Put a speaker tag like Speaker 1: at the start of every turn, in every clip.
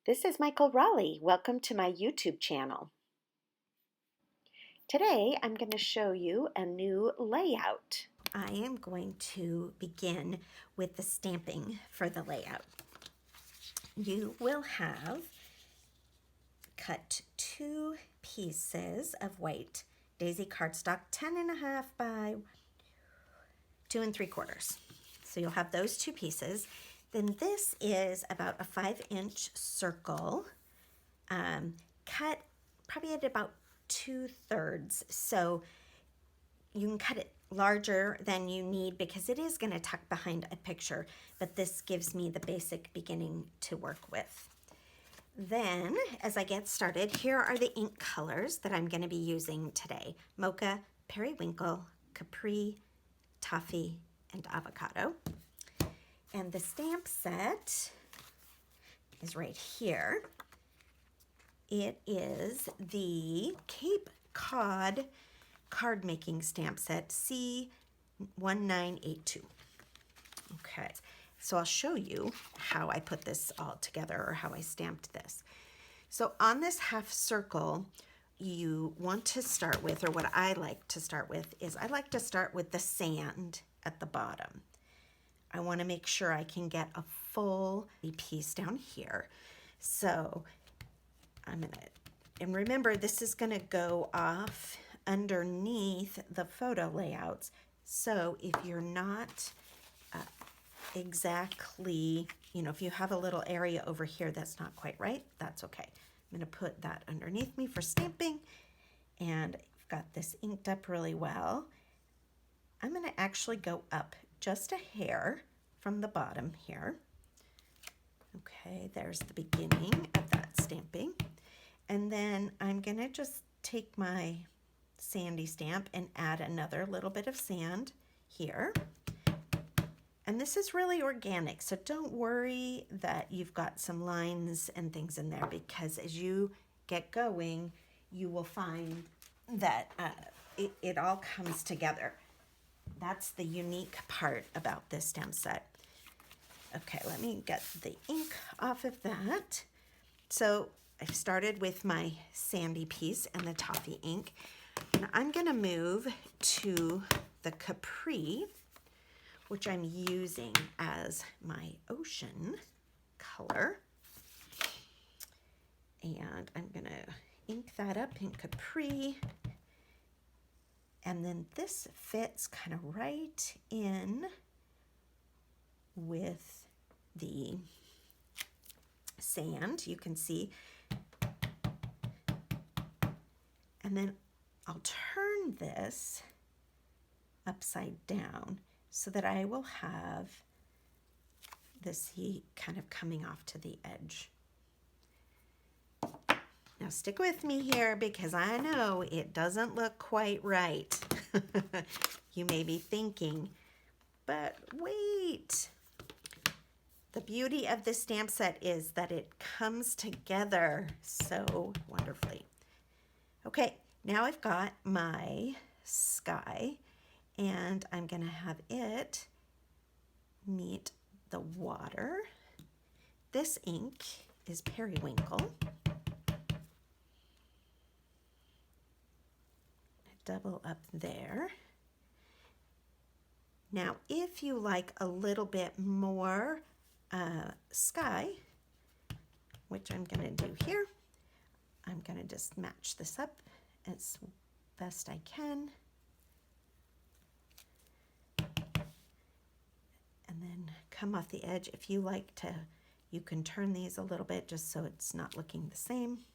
Speaker 1: This is Michael Raleigh. Welcome to my YouTube channel. Today I'm going to show you a new layout. I am going to begin with the stamping for the layout. You will have cut 2 pieces of white daisy cardstock, 10.5 by 2 3/4. So you'll have those 2 pieces. Then this is about a 5-inch circle, cut probably at about 2/3. So you can cut it larger than you need because it is going to tuck behind a picture, but this gives me the basic beginning to work with. Then, as I get started, here are the ink colors that I'm going to be using today: Mocha, Periwinkle, Capri, Toffee, and Avocado. And the stamp set is right here. It is the Cape Cod Cardmaking stamp set, C1982. Okay, so I'll show you how I put this all together, or how I stamped this. So on this half circle, you want to start with, or what I like to start with, is I like to start with the sand at the bottom. I want to make sure I can get a full piece down here. So I'm gonna, and remember, this is gonna go off underneath the photo layouts. So if you're not exactly, if you have a little area over here that's not quite right, that's okay. I'm gonna put that underneath me for stamping, and I've got this inked up really well. I'm gonna actually go up just a hair from the bottom here. Okay, there's the beginning of that stamping. And then I'm gonna just take my sandy stamp and add another little bit of sand here. And this is really organic, so don't worry that you've got some lines and things in there, because as you get going, you will find that it all comes together. That's the unique part about this stamp set. Okay, let me get the ink off of that. So I've started with my sandy piece and the toffee ink. And I'm gonna move to the Capri, which I'm using as my ocean color. And I'm gonna ink that up in Capri. And then this fits kind of right in with the sand, you can see. And then I'll turn this upside down so that I will have this heat kind of coming off to the edge. Now stick with me here, because I know it doesn't look quite right. You may be thinking, but wait. The beauty of this stamp set is that it comes together so wonderfully. Okay, now I've got my sky, and I'm gonna have it meet the water. This ink is Periwinkle. Double up there. Now, if you like a little bit more sky, which I'm gonna do here, I'm gonna just match this up as best I can. And then come off the edge. If you like to, you can turn these a little bit just so it's not looking the same.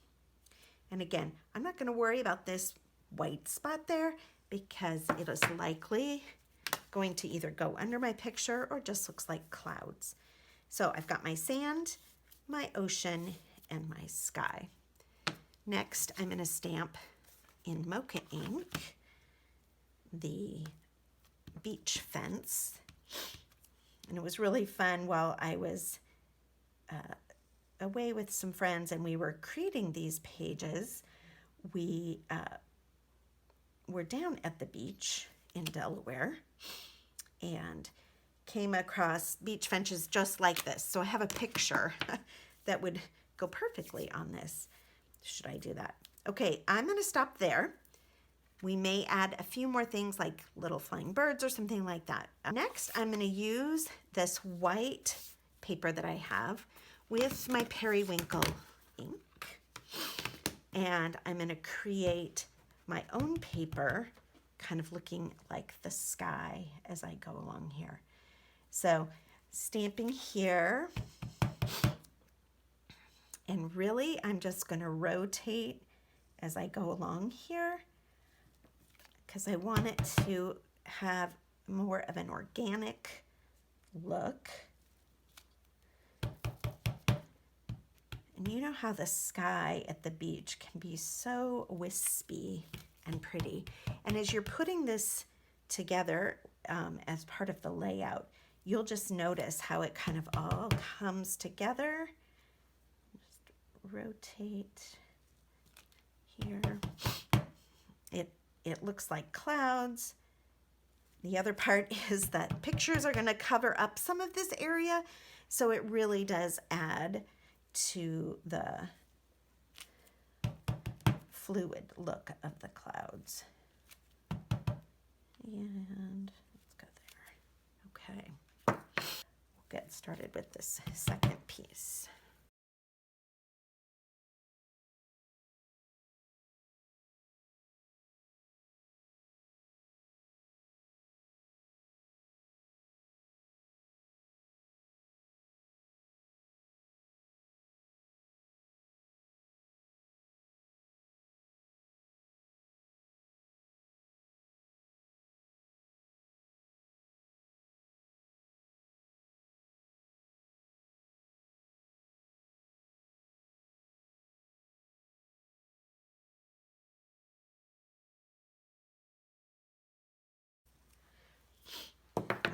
Speaker 1: And again, I'm not gonna worry about this white spot there, because it is likely going to either go under my picture or just looks like clouds. So I've got my sand, my ocean, and my sky. Next, I'm going to stamp in Mocha ink the beach fence. And it was really fun while I was away with some friends and we were creating these pages. We were down at the beach in Delaware and came across beach fences just like this. So I have a picture that would go perfectly on this. Should I do that? Okay, I'm gonna stop there. We may add a few more things like little flying birds or something like that. Next, I'm gonna use this white paper that I have with my Periwinkle ink. And I'm gonna create my own paper, kind of looking like the sky as I go along here. So stamping here, and really I'm just gonna rotate as I go along here because I want it to have more of an organic look. And you know how the sky at the beach can be so wispy and pretty. And as you're putting this together as part of the layout, you'll just notice how it kind of all comes together. Just rotate here. It looks like clouds. The other part is that pictures are going to cover up some of this area, so it really does add to the fluid look of the clouds. And let's go there. Okay. We'll get started with this second piece.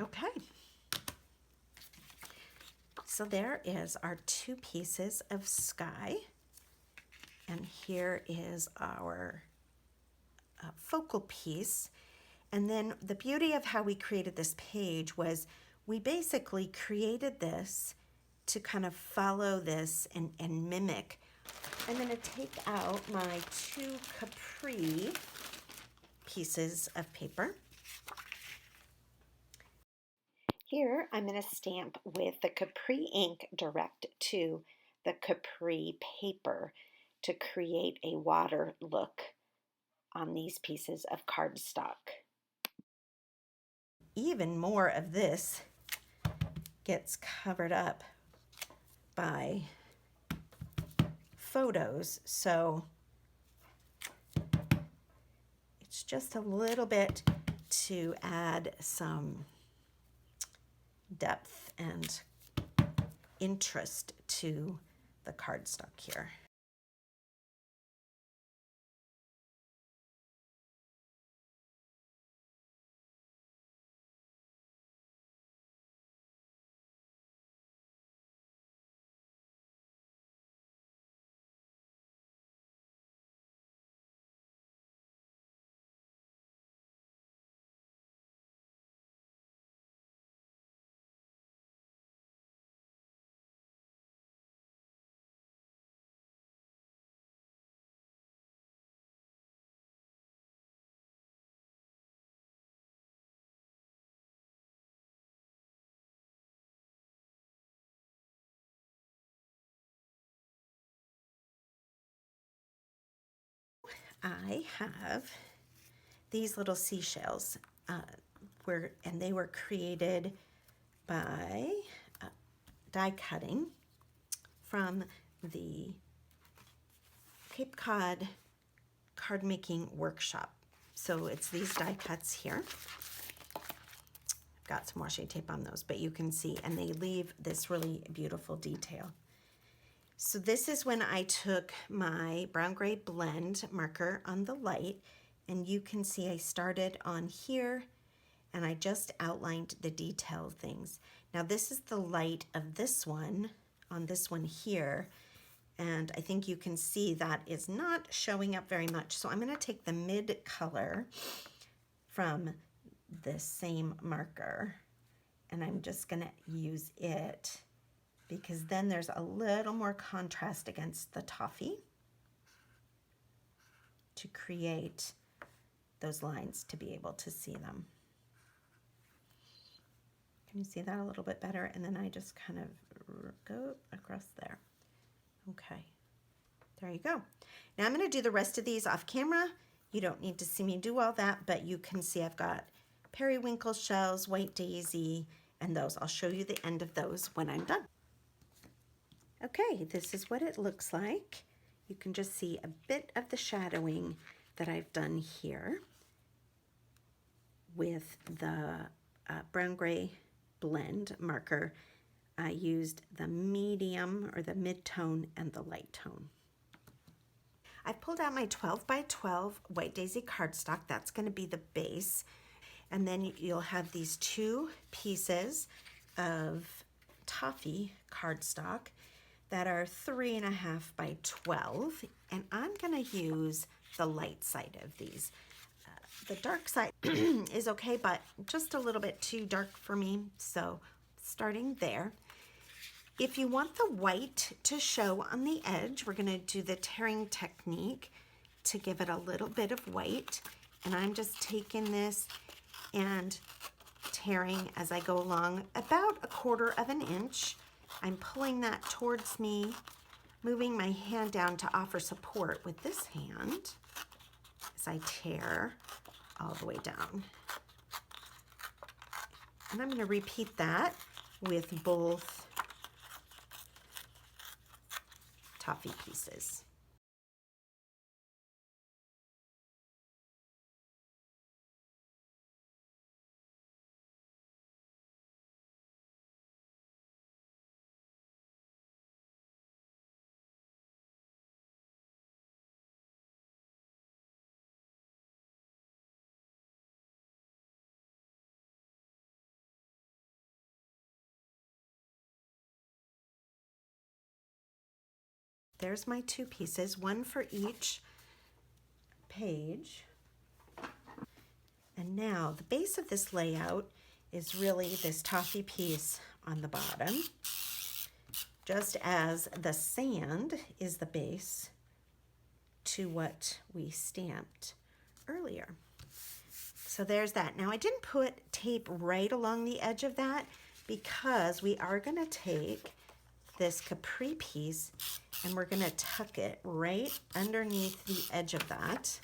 Speaker 1: Okay. So there is our two pieces of sky. And here is our focal piece. And then the beauty of how we created this page was we basically created this to kind of follow this and mimic. I'm going to take out my two Capri pieces of paper. Here I'm going to stamp with the Capri ink direct to the Capri paper to create a water look on these pieces of cardstock. Even more of this gets covered up by photos, so it's just a little bit to add some depth and interest to the cardstock here. I have these little seashells and they were created by die cutting from the Cape Cod Cardmaking workshop. So it's these die cuts here. I've got some washi tape on those, but you can see, and they leave this really beautiful detail. So this is when I took my brown gray blend marker on the light, and you can see I started on here and I just outlined the detailed things. Now this is the light of this one, on this one here, and I think you can see that is not showing up very much. So I'm going to take the mid color from this same marker, and I'm just going to use it because then there's a little more contrast against the toffee to create those lines to be able to see them. Can you see that a little bit better? And then I just kind of go across there. Okay, there you go. Now I'm going to do the rest of these off camera. You don't need to see me do all that, but you can see I've got periwinkle shells, white daisy, and those. I'll show you the end of those when I'm done. Okay, this is what it looks like. You can just see a bit of the shadowing that I've done here with the brown gray blend marker. I used the medium or the mid-tone and the light tone. I've pulled out my 12 by 12 white daisy cardstock. That's going to be the base. And then you'll have these two pieces of Toffee cardstock that are 3.5 by 12. And I'm going to use the light side of these. The dark side is okay, but just a little bit too dark for me. So starting there. If you want the white to show on the edge, we're going to do the tearing technique to give it a little bit of white. And I'm just taking this and tearing as I go along about 1/4 inch. I'm pulling that towards me, moving my hand down to offer support with this hand as I tear all the way down. And I'm going to repeat that with both Toffee pieces. There's my two pieces, one for each page. And now the base of this layout is really this Toffee piece on the bottom, just as the sand is the base to what we stamped earlier. So there's that. Now I didn't put tape right along the edge of that because we are going to take this Capri piece and we're going to tuck it right underneath the edge of that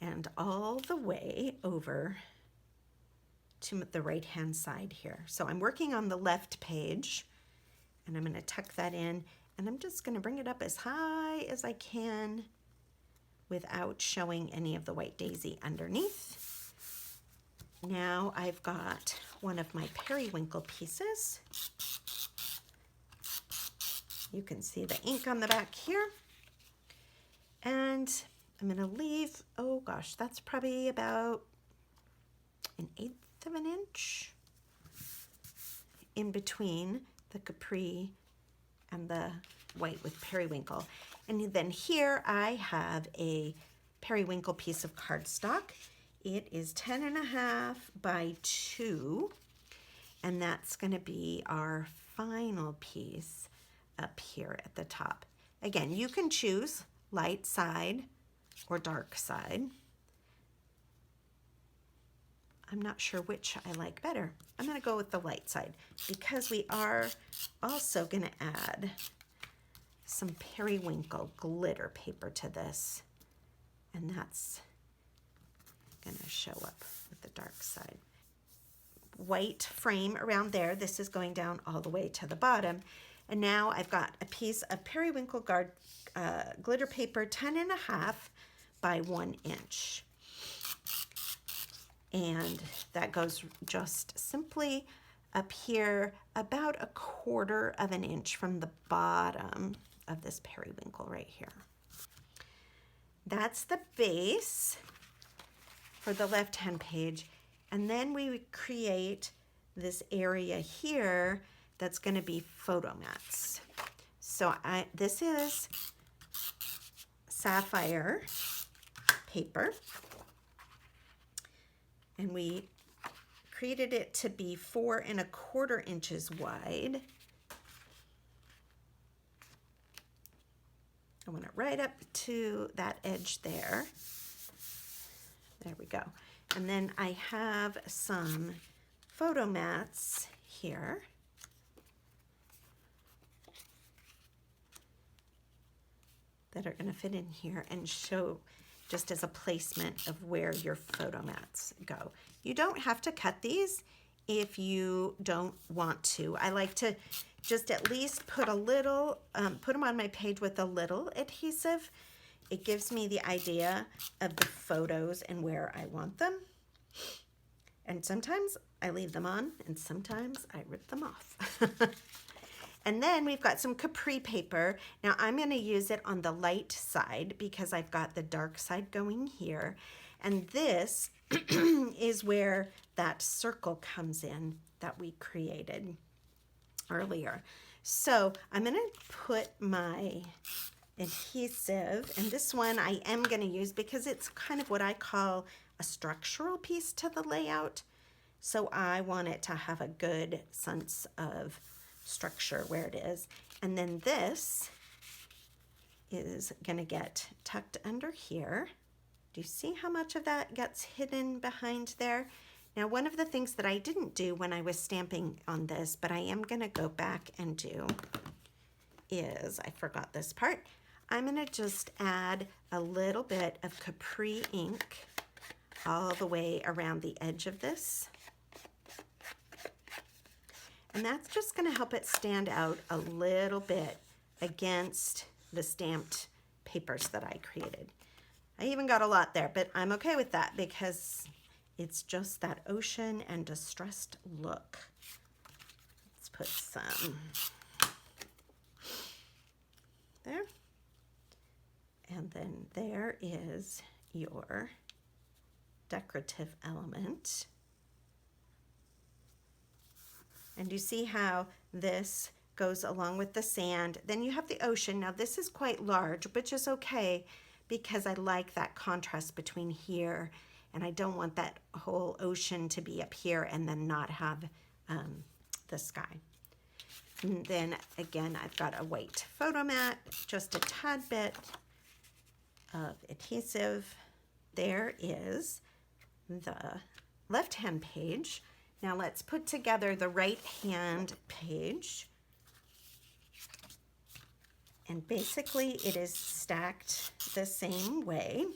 Speaker 1: and all the way over to the right hand side here. So I'm working on the left page and I'm going to tuck that in, and I'm just going to bring it up as high as I can without showing any of the white daisy underneath. Now I've got one of my periwinkle pieces. You can see the ink on the back here. And I'm going to leave, oh gosh, that's probably about 1/8 inch in between the Capri and the white with periwinkle. And then here I have a periwinkle piece of cardstock. It is 10.5 by 2, and that's going to be our final piece up here at the top. Again, you can choose light side or dark side. I'm not sure which I like better. I'm going to go with the light side because we are also going to add some periwinkle glitter paper to this, and that's going to show up with the dark side. White frame around there. This is going down all the way to the bottom. And now I've got a piece of periwinkle glitter paper, 10.5 by 1 inch. And that goes just simply up here about 1/4 inch from the bottom of this periwinkle right here. That's the base for the left-hand page. And then we would create this area here that's going to be photo mats. So this is Sapphire paper. And we created it to be 4¼ inches wide. I want it right up to that edge there. There we go. And then I have some photo mats here. That are going to fit in here and show just as a placement of where your photo mats go. You don't have to cut these if you don't want to. I like to just at least put a little, put them on my page with a little adhesive. It gives me the idea of the photos and where I want them. And sometimes I leave them on and sometimes I rip them off. And then we've got some Capri paper. Now I'm going to use it on the light side because I've got the dark side going here. And this is where that circle comes in that we created earlier. So I'm going to put my adhesive, and this one I am going to use because it's kind of what I call a structural piece to the layout. So I want it to have a good sense of structure where it is. And then this is going to get tucked under here. Do you see how much of that gets hidden behind there? Now, one of the things that I didn't do when I was stamping on this, but I am going to go back and do, is, I forgot this part, I'm going to just add a little bit of Capri ink all the way around the edge of this. And that's just going to help it stand out a little bit against the stamped papers that I created. I even got a lot there, but I'm okay with that because it's just that ocean and distressed look. Let's put some there. And then there is your decorative element. And you see how this goes along with the sand. Then you have the ocean. Now this is quite large, which is okay because I like that contrast between here, and I don't want that whole ocean to be up here and then not have the sky. And then again, I've got a white photo mat, just a tad bit of adhesive. There is the left-hand page. Now let's put together the right-hand page. And basically it is stacked the same way.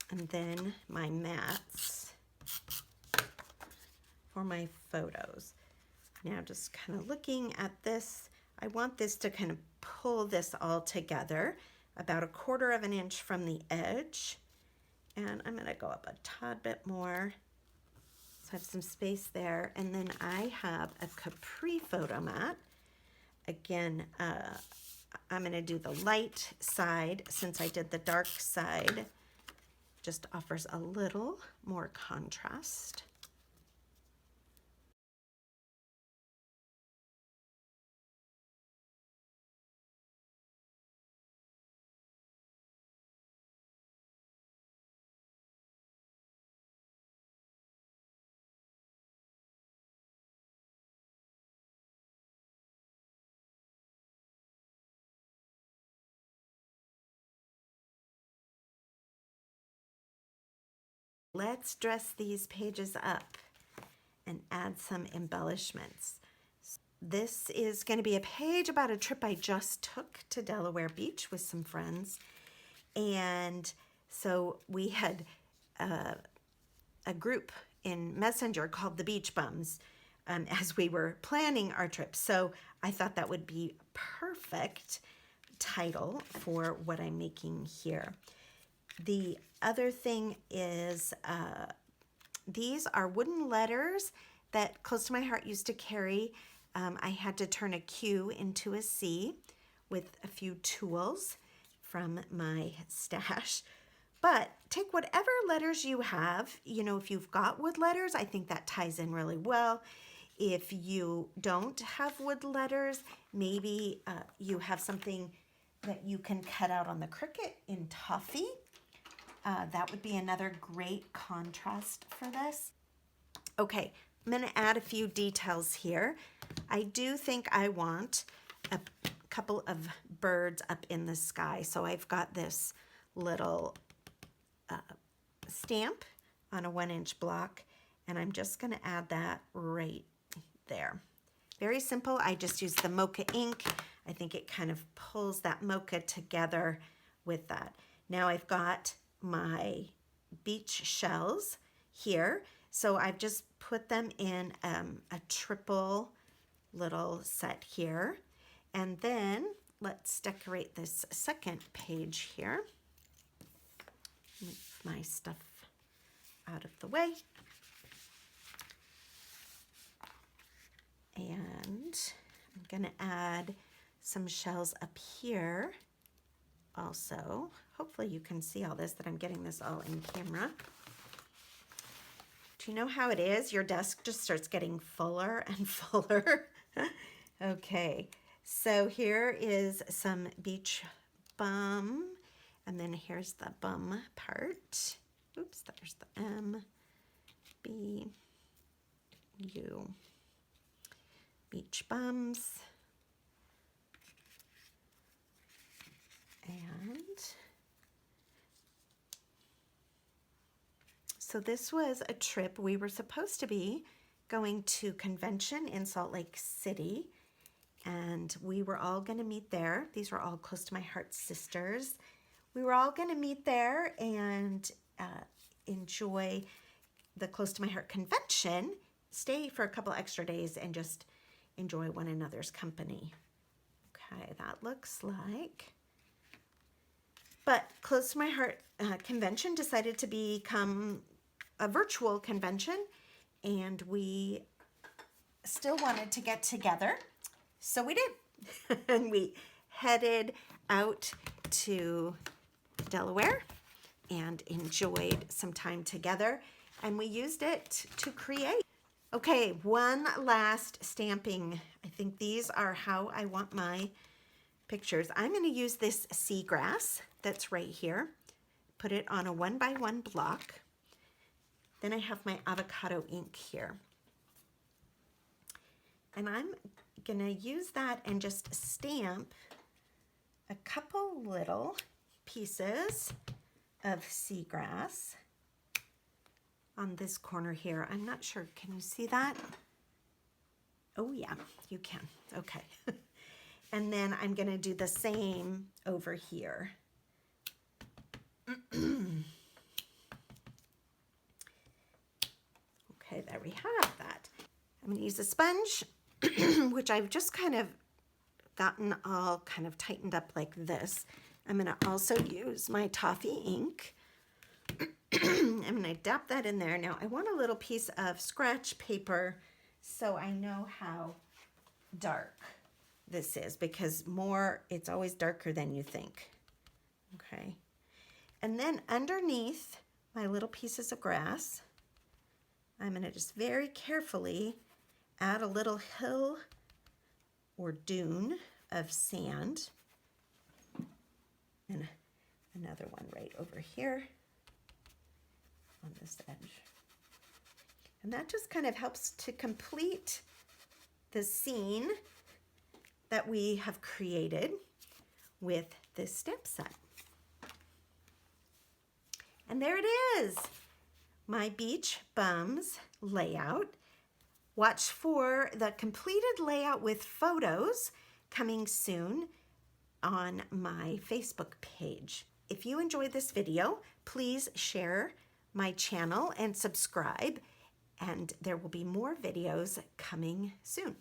Speaker 1: And then my mats for my photos. Now just kind of looking at this, I want this to kind of pull this all together about 1/4 inch from the edge. And I'm going to go up a tad bit more. So I have some space there. And then I have a Capri photo mat. Again, I'm going to do the light side since I did the dark side. Just offers a little more contrast. Let's dress these pages up and add some embellishments. This is going to be a page about a trip I just took to Delaware Beach with some friends. And so we had a group in Messenger called the Beach Bums as we were planning our trip. So I thought that would be perfect title for what I'm making here. The other thing is these are wooden letters that Close to My Heart used to carry. I had to turn a Q into a C with a few tools from my stash. But take whatever letters you have. You know, if you've got wood letters, I think that ties in really well. If you don't have wood letters, maybe you have something that you can cut out on the Cricut in Toffee. That would be another great contrast for this. Okay, I'm going to add a few details here. I do think I want a couple of birds up in the sky. So I've got this little stamp on a 1-inch block, and I'm just going to add that right there. Very simple. I just use the Mocha ink. I think it kind of pulls that mocha together with that. Now I've got my beach shells here. So I've just put them in a triple little set here. And then let's decorate this second page here. Move my stuff out of the way. And I'm gonna add some shells up here also. Hopefully you can see all this, that I'm getting this all in camera. Do you know how it is? Your desk just starts getting fuller and fuller. Okay, so here is some beach bum, and then here's the bum part. Oops, there's the M, B, U. Beach bums. And so this was a trip. We were supposed to be going to convention in Salt Lake City, and we were all going to meet there. These were all Close to My Heart sisters. We were all going to meet there and enjoy the Close to My Heart convention, stay for a couple extra days, and just enjoy one another's company. Okay, that looks like. But Close to My Heart convention decided to become a virtual convention, and we still wanted to get together. So we did. And we headed out to Delaware and enjoyed some time together. And we used it to create. Okay, one last stamping. I think these are how I want my pictures. I'm going to use this seagrass that's right here. Put it on a 1x1 block. Then I have my avocado ink here. And I'm going to use that and just stamp a couple little pieces of seagrass on this corner here. I'm not sure, can you see that? Oh yeah, you can, okay. And then I'm gonna do the same over here. Okay, there we have that. I'm gonna use a sponge, which I've just kind of gotten all kind of tightened up like this. I'm gonna also use my Toffee ink. I'm gonna dab that in there. Now I want a little piece of scratch paper so I know how dark this is, because it's always darker than you think. Okay. And then underneath my little pieces of grass. I'm going to just very carefully add a little hill or dune of sand. And another one right over here on this edge. And that just kind of helps to complete the scene that we have created with this stamp set. And there it is, my beach bums layout. Watch for the completed layout with photos coming soon on my Facebook page. If you enjoyed this video, please share my channel and subscribe, and there will be more videos coming soon.